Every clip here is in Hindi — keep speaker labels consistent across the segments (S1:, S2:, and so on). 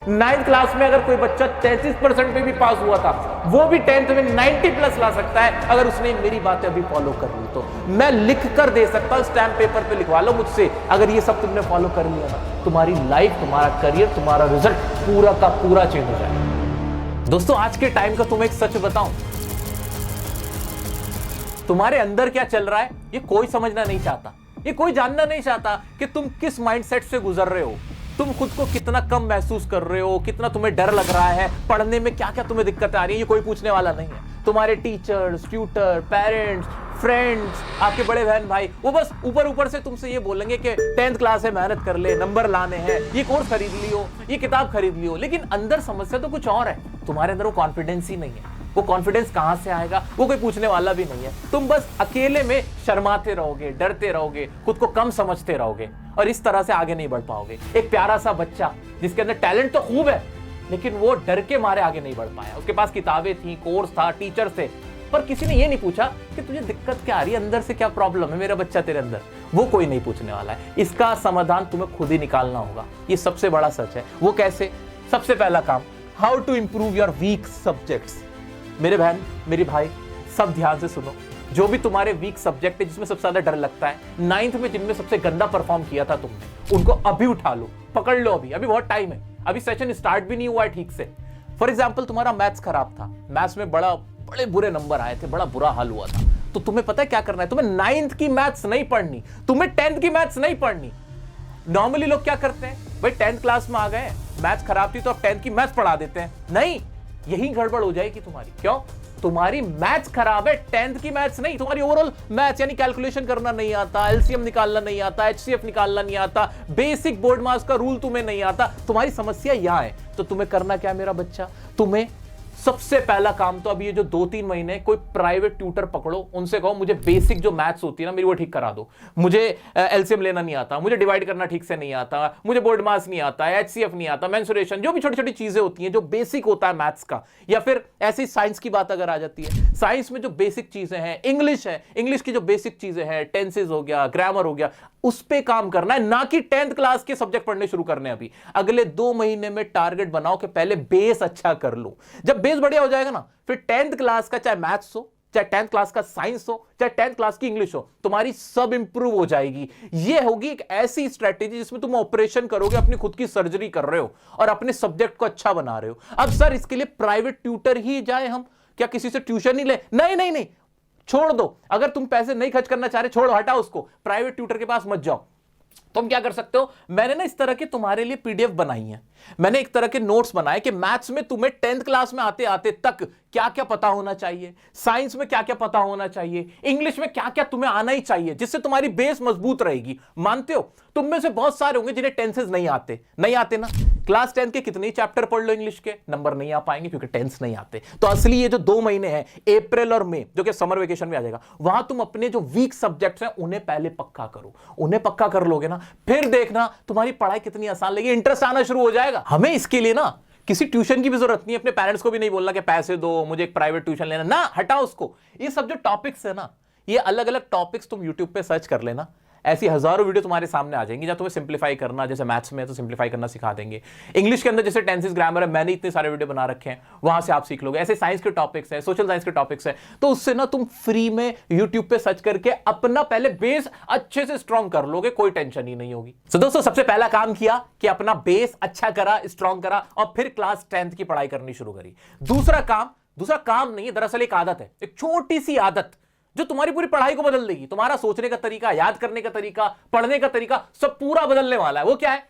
S1: नाइन्थ क्लास में अगर कोई बच्चा 33% पे भी पास हुआ था, वो भी 10th में 90 प्लस ला सकता है अगर उसने मेरी बातें अभी फॉलो कर ली तो। मैं लिख कर दे सकता हूं, स्टैम्प पेपर पे लिखवा लो मुझसे। अगर ये सब तुमने फॉलो कर लिया ना, तुम्हारी लाइफ, तुम्हारा करियर, तुम्हारा रिजल्ट पूरा का पूरा चेंज हो जाएगा। दोस्तों, आज के टाइम का तुम्हें एक सच बताऊं, तुम्हारे अंदर क्या चल रहा है ये कोई समझना नहीं चाहता, ये कोई जानना नहीं चाहता कि तुम किस माइंडसेट से गुजर रहे हो, तुम खुद को कितना कम महसूस कर रहे हो, कितना तुम्हें डर लग रहा है, पढ़ने में क्या क्या तुम्हें दिक्कत आ रही है, ये कोई पूछने वाला नहीं है। तुम्हारे टीचर्स, ट्यूटर, पेरेंट्स, फ्रेंड्स, आपके बड़े बहन भाई, वो बस ऊपर ऊपर से तुमसे ये बोलेंगे कि 10th क्लास है, मेहनत कर ले, नंबर लाने हैं, ये कोर्स खरीद लियो, ये किताब खरीद लियो। लेकिन अंदर समस्या तो कुछ और है। तुम्हारे अंदर वो कॉन्फिडेंस ही नहीं है। वो कॉन्फिडेंस कहां से आएगा वो कोई पूछने वाला भी नहीं है। तुम बस अकेले में शर्माते रहोगे, डरते रहोगे, खुद को कम समझते रहोगे और इस तरह से आगे नहीं बढ़ पाओगे। एक प्यारा सा बच्चा जिसके अंदर टैलेंट तो खूब है, लेकिन वो डर के मारे आगे नहीं बढ़ पाया। उसके पास किताबें थी, कोर्स था, टीचर थे, पर किसी ने ये नहीं पूछा कि तुझे दिक्कत क्या आ रही है, अंदर से क्या प्रॉब्लम है मेरा बच्चा तेरे अंदर। वो कोई नहीं पूछने वाला है। इसका समाधान तुम्हें खुद ही निकालना होगा। ये सबसे बड़ा सच है। वो कैसे? सबसे पहला काम, how to improve your weak subjects. मेरे बहन, मेरी भाई, सब ध्यान से सुनो। जो भी तुम्हारे वीक सब्जेक्ट है, जिसमें सबसे ज्यादा डर लगता है, 9th में जिनमें सबसे गंदा परफॉर्म किया था तुमने, उनको अभी उठा लो, पकड़ लो। अभी बहुत टाइम है, अभी सेशन स्टार्ट भी नहीं हुआ है ठीक से। फॉर एग्जाम्पल, तुम्हारा मैथ्स खराब था, मैथ्स में बड़े बुरे नंबर आए थे, बड़ा बुरा हाल हुआ था, तो तुम्हें पता है क्या करना है? तुम्हें 9th की मैथ्स नहीं पढ़नी, तुम्हें 10th की मैथ्स नहीं पढ़नी। नॉर्मली लोग क्या करते हैं, भाई 10th क्लास में आ गए, मैथ्स खराब थी तो अब 10th की मैथ्स पढ़ा देते हैं। नहीं, यही गड़बड़ हो जाएगी तुम्हारी। क्यों? तुम्हारी मैथ्स खराब है, 10th की मैथ्स नहीं। तुम्हारी ओवरऑल मैथ्स यानी कैलकुलेशन करना नहीं आता, एलसीएम निकालना नहीं आता, एचसीएफ निकालना नहीं आता, बेसिक बोर्ड मास का रूल तुम्हें नहीं आता। तुम्हारी समस्या यहां है। तो तुम्हें करना क्या मेरा बच्चा? तुम्हें सबसे पहला काम तो अभी ये जो 2-3 महीने कोई प्राइवेट ट्यूटर पकड़ो, उनसे कहो मुझे बेसिक जो मैथ्स होती है ना मेरी वो ठीक करा दो। मुझे एलसीएम लेना नहीं आता, मुझे डिवाइड करना ठीक से नहीं आता, मुझे बोर्ड मास नहीं आता, एचसीएफ नहीं आता, मेंसुरेशन, जो भी छोटी छोटी चीजें होती हैं जो बेसिक होता है मैथ्स का। या फिर ऐसी साइंस की बात अगर आ जाती है, साइंस में जो बेसिक चीजें हैं, इंग्लिश है, इंग्लिश की जो बेसिक चीजें हैं, टेंसेज हो गया, ग्रामर हो गया, उस पे काम करना है, ना कि 10th क्लास के सब्जेक्ट पढ़ने शुरू करने। अभी अगले 2 महीने में टारगेट बनाओ कि पहले बेस अच्छा कर लो। जब बेस बढ़िया हो जाएगा ना, फिर 10th क्लास का चाहे मैथ्स हो, चाहे 10th क्लास का साइंस हो, चाहे 10th क्लास की इंग्लिश हो, तुम्हारी सब इंप्रूव हो जाएगी। ये होगी एक ऐसी स्ट्रेटेजी जिसमें तुम ऑपरेशन करोगे, अपनी खुद की सर्जरी कर रहे हो और अपने सब्जेक्ट को अच्छा बना रहे हो। अब सर इसके लिए प्राइवेट ट्यूटर ही जाए हम, क्या किसी से ट्यूशन नहीं ले? नहीं नहीं नहीं, छोड़ दो। अगर तुम पैसे नहीं खर्च करना चाह रहे, छोड़ो, हटाओ उसको, प्राइवेट ट्यूटर के पास मत जाओ। तुम क्या कर सकते हो? मैंने ना इस तरह के तुम्हारे लिए पीडीएफ बनाई है, मैंने एक तरह के नोट्स बनाए कि मैथ्स में तुम्हें 10th क्लास में आते आते तक क्या क्या पता होना चाहिए, साइंस में क्या क्या पता होना चाहिए, इंग्लिश में क्या क्या तुम्हें आना ही चाहिए, जिससे तुम्हारी बेस मजबूत रहेगी। मानते हो? तुम में से बहुत सारे होंगे जिन्हें टेंसेस नहीं आते ना। क्लास 10th के कितने ही चैप्टर पढ़ लो, इंग्लिश के नंबर नहीं आ पाएंगे क्योंकि टेंस नहीं आते। तो असली ये जो 2 महीने हैं, अप्रैल और मई, जो कि समर वेकेशन में आ जाएगा, वहां तुम अपने जो वीक सब्जेक्ट्स हैं उन्हें पहले पक्का करो। उन्हें पक्का कर लोगे ना, फिर देखना तुम्हारी पढ़ाई कितनी आसान लगेगी, इंटरेस्ट आना शुरू हो जाएगा। हमें इसके लिए ना किसी ट्यूशन की भी जरूरत नहीं है। अपने पेरेंट्स को भी नहीं बोलना कि पैसे दो, मुझे एक प्राइवेट ट्यूशन लेना, ना, हटाओ उसको। ये सब जो टॉपिक्स है ना, ये अलग अलग टॉपिक्स तुम यूट्यूब पे सर्च कर लेना, ऐसी हजारों वीडियो तुम्हारे सामने आ जाएंगी जहां तुम्हें सिंप्लीफाई करना, जैसे मैथ्स में तो सिंप्लीफाई करना सिखा देंगे, इंग्लिश के अंदर जैसे टेंसेस, ग्रामर है, मैंने इतने सारे वीडियो बना रखे हैं, वहां से आप सीख लोगे। ऐसे साइंस के टॉपिक्स है, सोशल साइंस के टॉपिक्स है, तो उससे ना तुम फ्री में यूट्यूब पे सर्च करके अपना पहले बेस अच्छे से स्ट्रॉन्ग कर लोगे, कोई टेंशन ही नहीं होगी। तो दोस्तों, सबसे पहला काम किया कि अपना बेस अच्छा करा, स्ट्रॉन्ग करा और फिर क्लास 10th की पढ़ाई करनी शुरू करी। दूसरा काम नहीं है, दरअसल एक आदत है, एक छोटी सी आदत जो तुम्हारी पूरी पढ़ाई को बदल देगी। तुम्हारा सोचने का तरीका, याद करने का तरीका, पढ़ने का तरीका, सब पूरा बदलने वाला है। वो क्या है?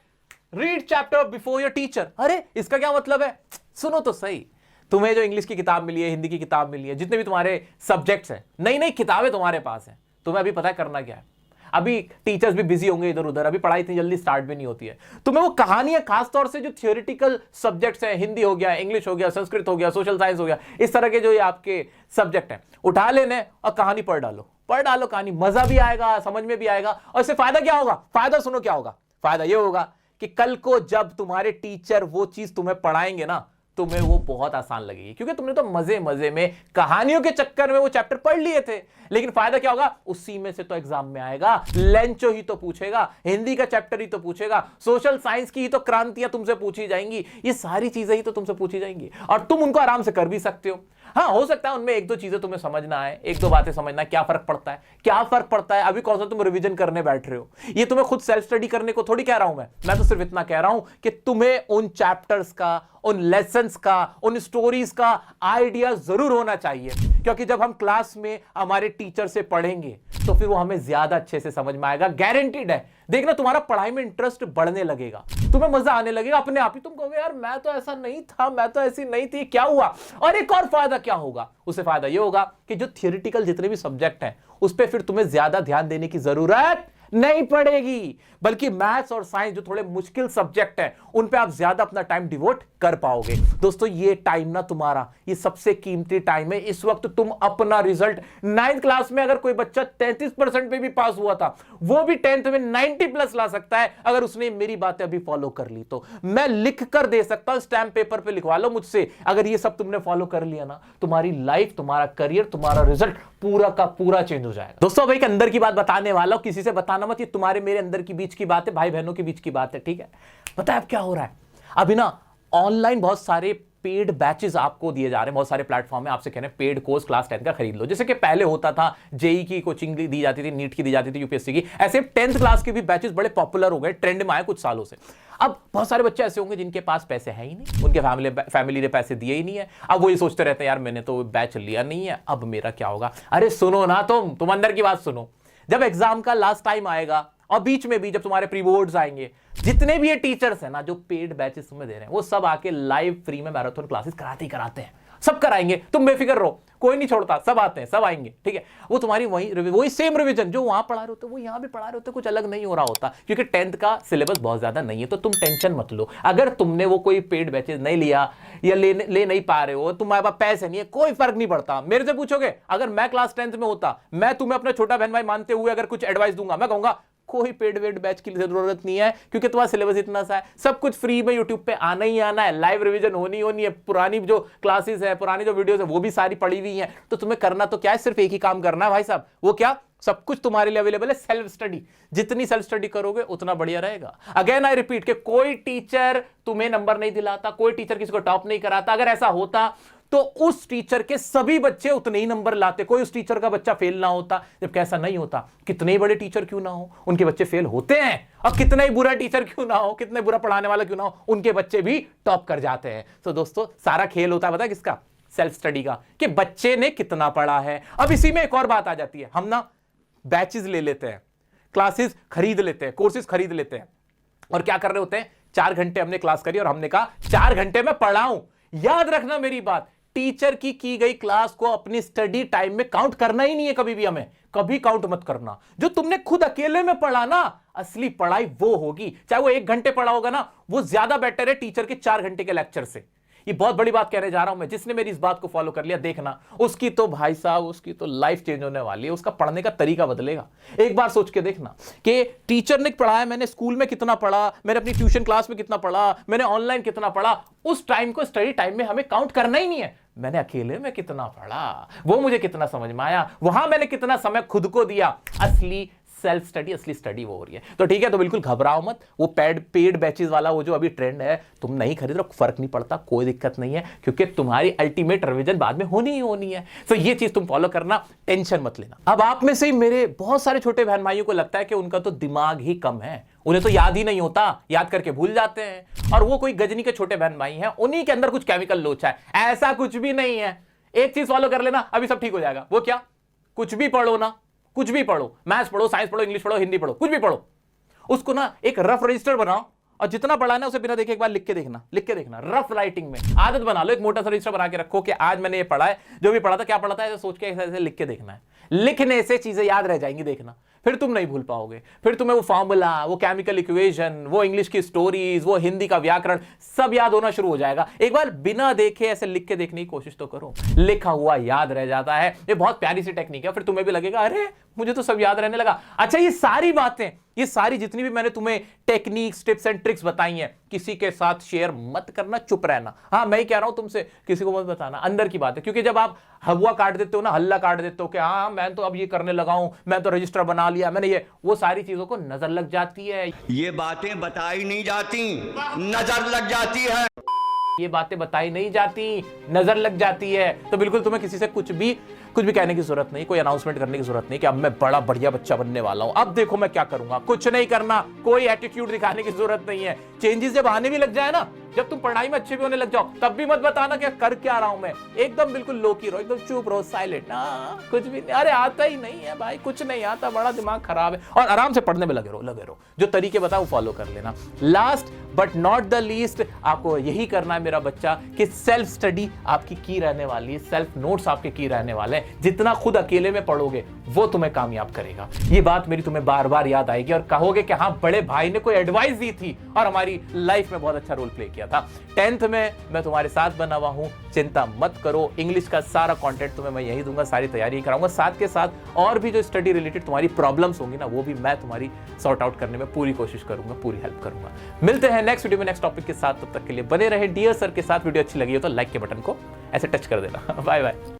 S1: Read chapter before your teacher. अरे इसका क्या मतलब है? सुनो तो सही। तुम्हें जो इंग्लिश की किताब मिली है, हिंदी की किताब मिली है, जितने भी तुम्हारे सब्जेक्ट्स हैं, नई नई किताबें तुम्हारे पास हैं, तुम्हें अभी पता है करना क्या है। अभी टीचर्स भी बिजी होंगे इधर उधर, अभी पढ़ाई इतनी जल्दी स्टार्ट भी नहीं होती है। तुम्हें वो कहानियां, खासतौर से जो थियोरिटिकल सब्जेक्ट्स हैं, हिंदी हो गया, इंग्लिश हो गया, संस्कृत हो गया, सोशल साइंस हो गया, इस तरह के जो ये आपके सब्जेक्ट हैं, उठा लेने और कहानी पढ़ डालो कहानी। मजा भी आएगा, समझ में भी आएगा, और इससे फायदा क्या होगा? फायदा सुनो क्या होगा। फायदा ये होगा कि कल को जब तुम्हारे टीचर वो चीज तुम्हें पढ़ाएंगे ना, तुम्हें वो बहुत आसान लगेगी, क्योंकि तुमने तो मजे मजे में कहानियों के चक्कर में वो चैप्टर पढ़ लिए थे। लेकिन फायदा क्या होगा, उसी में से तो एग्जाम में आएगा, लेंचो ही तो पूछेगा, हिंदी का चैप्टर ही तो पूछेगा, सोशल साइंस की ही तो क्रांतियां तुमसे पूछी जाएंगी, ये सारी चीजें ही तो तुमसे पूछी जाएंगी और तुम उनको आराम से कर भी सकते हो। हाँ, हो सकता है उनमें एक दो चीजें तुम्हें समझना है, एक दो बातें समझना है, क्या फर्क पड़ता है, क्या फर्क पड़ता है। अभी कौन सा तुम रिवीजन करने बैठ रहे हो, ये तुम्हें खुद सेल्फ स्टडी करने को थोड़ी कह रहा हूं मैं तो सिर्फ इतना कह रहा हूं कि तुम्हें उन चैप्टर्स का, उन लेसन्स का, उन स्टोरीज का आइडिया जरूर होना चाहिए, क्योंकि जब हम क्लास में हमारे टीचर से पढ़ेंगे तो फिर वो हमें ज्यादा अच्छे से समझ में आएगा, गारंटीड है। देखना तुम्हारा पढ़ाई में इंटरेस्ट बढ़ने लगेगा, तुम्हें मजा आने लगेगा अपने आप ही। तुम कहोगे यार मैं तो ऐसा नहीं था, मैं तो ऐसी नहीं थी, क्या हुआ। और एक और फायदा क्या होगा, उससे फायदा यह होगा कि जो थियोरिटिकल जितने भी सब्जेक्ट हैं उस पर फिर तुम्हें ज्यादा ध्यान देने की जरूरत नहीं पड़ेगी, बल्कि मैथ्स और साइंस जो थोड़े मुश्किल सब्जेक्ट हैं उन पे आप ज्यादा अपना टाइम डिवोट कर पाओगे। दोस्तों ये टाइम ना तुम्हारा, ये सबसे कीमती टाइम है। इस वक्त तुम अपना रिजल्ट 9th क्लास में अगर कोई बच्चा 33% पे भी पास हुआ था, वो भी 10th में 90+ ला सकता है अगर उसने मेरी बातें अभी फॉलो कर ली तो। मैं लिख कर दे सकता हूं, स्टैम्प पेपर पे लिखवा लो मुझसे। अगर ये सब तुमने फॉलो कर लिया ना, तुम्हारी लाइफ, तुम्हारा करियर, तुम्हारा रिजल्ट पूरा का पूरा चेंज हो जाएगा। दोस्तों अब एक अंदर की बात बताने वाला हूं, किसी से बताना मत, ये तुम्हारे मेरे अंदर की बीच की बात है, भाई बहनों के बीच की बात है, ठीक है। पता है अब क्या हो रहा है, अभी ना ऑनलाइन बहुत सारे पेड बैचेस आपको दिए जा रहे हैं, बहुत सारे प्लेटफॉर्म में आपसे कह रहे हैं पेड कोर्स क्लास 10 का खरीद लो। जैसे कि पहले होता था जेई की कोचिंग दी जाती थी, नीट की दी जाती थी, यूपीएससी की, ऐसे 10th क्लास के भी बैचेस बड़े पॉपुलर हो गए, ट्रेंड में आए कुछ सालों से। अब बहुत सारे बच्चे ऐसे होंगे जिनके पास पैसे हैं ही नहीं, उनके फैमिली ने पैसे दिए ही नहीं है। अब वो ये सोचते रहते हैं यार मैंने तो बैच लिया नहीं है, अब मेरा क्या होगा। अरे सुनो ना, तुम अंदर की बात सुनो। जब एग्जाम का लास्ट टाइम आएगा और बीच में भी जब तुम्हारे प्री बोर्ड्स आएंगे, जितने भी ये टीचर्स हैं ना जो पेड बैचेस तुम्हें दे रहे हैं, वो सब आके लाइव फ्री में मैराथन क्लासेस कराते ही कराते हैं, सब कराएंगे, तुम बेफिक्र रहो, कोई नहीं छोड़ता, सब आते हैं, सब आएंगे, ठीक है। वो तुम्हारी वही सेम रिवीजन जो वहां पढ़ा रहे होते वो यहां भी पढ़ा रहे होते, कुछ अलग नहीं हो रहा होता, क्योंकि 10th का सिलेबस बहुत ज्यादा नहीं है। तो तुम टेंशन मत लो, अगर तुमने वो कोई पेड बैचेस नहीं लिया या ले नहीं पा रहे हो, तुम्हारे पास पैसे नहीं है, कोई फर्क नहीं पड़ता। मेरे से पूछोगे, अगर मैं क्लास 10th में होता, मैं तुम्हें अपना छोटा बहन भाई मानते हुए अगर कुछ एडवाइस दूंगा, मैं कहूंगा कोई पेड वेड बैच की जरूरत नहीं है, क्योंकि तुम्हारा सिलेबस इतना सा है, सब कुछ फ्री में यूट्यूब पे आना ही आना है, लाइव रिवीजन होनी है, पुरानी जो क्लासेस है, पुरानी जो वीडियोस है वो भी सारी पड़ी हुई हैं। तो तुम्हें करना तो क्या है, सिर्फ एक ही काम करना है भाई साहब, वो क्या, सब कुछ तुम्हारे लिए अवेलेबल है, सेल्फ स्टडी। जितनी सेल्फ स्टडी करोगे उतना बढ़िया रहेगा। अगेन आई रिपीट कि कोई टीचर तुम्हें नंबर नहीं दिलाता, कोई टीचर किसी को टॉप नहीं कराता। अगर ऐसा होता तो उस टीचर के सभी बच्चे उतने ही नंबर लाते, कोई उस टीचर का बच्चा फेल ना होता। जब कैसा नहीं होता, कितने ही बड़े टीचर क्यों ना हो उनके बच्चे फेल होते हैं, और कितना ही बुरा टीचर क्यों ना हो, कितने बुरा पढ़ाने वाला क्यों ना हो, उनके बच्चे भी टॉप कर जाते हैं। तो दोस्तों सारा खेल होता है पता है किसका, सेल्फ स्टडी का, कि बच्चे ने कितना पढ़ा है। अब इसी में एक और बात आ जाती है, हम ना बैचेस ले लेते हैं, क्लासेस खरीद लेते हैं, कोर्सेज खरीद लेते हैं, और क्या कर रहे होते हैं, 4 घंटे हमने क्लास करी और हमने कहा 4 घंटे में पढ़ाऊं। याद रखना मेरी बात, टीचर की गई क्लास को अपनी स्टडी टाइम में काउंट करना ही नहीं है, कभी भी हमें कभी काउंट मत करना। जो तुमने खुद अकेले में पढ़ा ना, असली पढ़ाई वो होगी, चाहे वो 1 घंटे पढ़ा होगा ना, वो ज्यादा बेटर है टीचर के 4 घंटे के लेक्चर से। ये बहुत बड़ी बात कहने जा रहा हूं मैं, जिसने मेरी इस बात को फॉलो कर लिया, देखना उसकी तो भाई साहब, उसकी तो लाइफ चेंज होने वाली है, उसका पढ़ने का तरीका बदलेगा। एक बार सोच के देखना कि टीचर ने पढ़ाया, मैंने स्कूल में कितना पढ़ा, मैंने अपनी ट्यूशन क्लास में कितना पढ़ा, मैंने ऑनलाइन कितना पढ़ा, उस टाइम को स्टडी टाइम में हमें काउंट करना ही नहीं है। मैंने अकेले में कितना पढ़ा, वो मुझे कितना समझ में आया, वहां मैंने कितना समय खुद को दिया, असली सेल्फ स्टडी, असली स्टडी वो हो रही है। तो ठीक है, तो बिल्कुल घबराओ मत, वो पेड बैचेस वाला वो जो अभी ट्रेंड है, तुम नहीं खरीद रहे, फर्क नहीं पड़ता, कोई दिक्कत नहीं है, क्योंकि तुम्हारी अल्टीमेट रिवीजन बाद में होनी ही होनी है। तो ये चीज तुम फॉलो करना, टेंशन मत लेना। अब आप में से ही मेरे बहुत सारे छोटे बहन भाइयों को लगता है कि उनका तो दिमाग ही कम है, उन्हें तो याद ही नहीं होता, याद करके भूल जाते हैं, और वो कोई गजनी के छोटे बहन भाई हैं, उन्हीं के अंदर कुछ केमिकल लोचा है। ऐसा कुछ भी नहीं है, एक चीज फॉलो कर लेना, अभी सब ठीक हो जाएगा। वो क्या, कुछ भी पढ़ो ना, कुछ भी पढ़ो, मैथ्स पढ़ो, साइंस पढ़ो, इंग्लिश पढ़ो, हिंदी पढ़ो, कुछ भी पढ़ो, उसको ना एक रफ रजिस्टर बनाओ, और जितना पढ़ा ना उसे बिना देखे एक बार लिख के देखना, रफ राइटिंग में आदत बना लो, एक मोटा सा रजिस्टर बना के रखो कि आज मैंने ये पढ़ा है, जो भी पढ़ा था, क्या पढ़ा था, ऐसे सोच के ऐसे लिख के देखना है। लिखने से चीजें याद रह जाएंगी, देखना, फिर तुम नहीं भूल पाओगे, फिर तुम्हें वो फॉर्मूला, वो केमिकल इक्वेशन, वो इंग्लिश की स्टोरीज, वो हिंदी का व्याकरण सब याद होना शुरू हो जाएगा। एक बार बिना देखे ऐसे लिख के देखने की कोशिश तो करो, लिखा हुआ याद रह जाता है। ये बहुत प्यारी सी टेक्निक है, फिर तुम्हें भी लगेगा अरे मुझे तो सब याद रहने लगा। अच्छा, ये सारी बातें, ये सारी जितनी भी मैंने तुम्हें टेक्निक्स, टिप्स एंड ट्रिक्स बताई हैं, किसी के साथ शेयर मत करना, चुप रहना। हाँ, मैं ही कह रहा हूं तुमसे, किसी को मत बताना, अंदर की बात है। क्योंकि जब आप हवा काट देते हो ना, हल्ला काट देते हो कि हाँ मैं तो अब ये करने लगा हूं, मैं तो रजिस्टर बना लिया मैंने, ये वो सारी चीजों को नजर लग जाती है।
S2: ये बातें बताई नहीं जाती, नजर लग जाती है।
S1: ये बातें बताई नहीं जाती, नजर लग जाती है। तो बिल्कुल तुम्हें किसी से कुछ भी कहने की जरूरत नहीं, कोई अनाउंसमेंट करने की जरूरत नहीं कि अब मैं बड़ा बढ़िया बच्चा बनने वाला हूं, अब देखो मैं क्या करूंगा। कुछ नहीं करना, कोई एटीट्यूड दिखाने की जरूरत नहीं है। चेंजेस जब आने भी लग जाए ना, जब तुम पढ़ाई में अच्छे भी होने लग जाओ, तब भी मत बताना कि कर क्या रहा हूं मैं। एकदम बिल्कुल लो की रहो, एकदम चुप रहो, साइलेंट। कुछ भी नहीं, अरे आता ही नहीं है भाई, कुछ नहीं आता, बड़ा दिमाग खराब है। और आराम से पढ़ने में लगे रहो। जो तरीके बताओ फॉलो कर लेना। Last but not the least, आपको यही करना है मेरा बच्चा कि सेल्फ स्टडी आपकी की रहने वाली है, सेल्फ नोट्स आपके की रहने वाले हैं। जितना खुद अकेले में पढ़ोगे वो तुम्हें कामयाब करेगा। ये बात मेरी तुम्हें बार बार याद आएगी और कहोगे कि हाँ, बड़े भाई ने कोई एडवाइस दी थी और हमारी लाइफ में बहुत अच्छा रोल प्ले किया था। 10th में मैं तुम्हारे साथ बना हुआ हूं, चिंता मत करो। इंग्लिश का सारा कंटेंट तुम्हें मैं यही दूंगा, सारी तैयारी कराऊंगा। साथ के साथ और भी जो स्टडी रिलेटेड तुम्हारी प्रॉब्लम्स होंगी ना, वो भी मैं तुम्हारी सॉर्ट आउट करने में पूरी कोशिश करूंगा, पूरी हेल्प करूंगा। मिलते हैं नेक्स्ट वीडियो में नेक्स्ट टॉपिक के साथ, तब तक के लिए बने रहे डियर सर के साथ। वीडियो अच्छी लगी हो तो लाइक के बटन को ऐसे टच कर देना। Bye bye.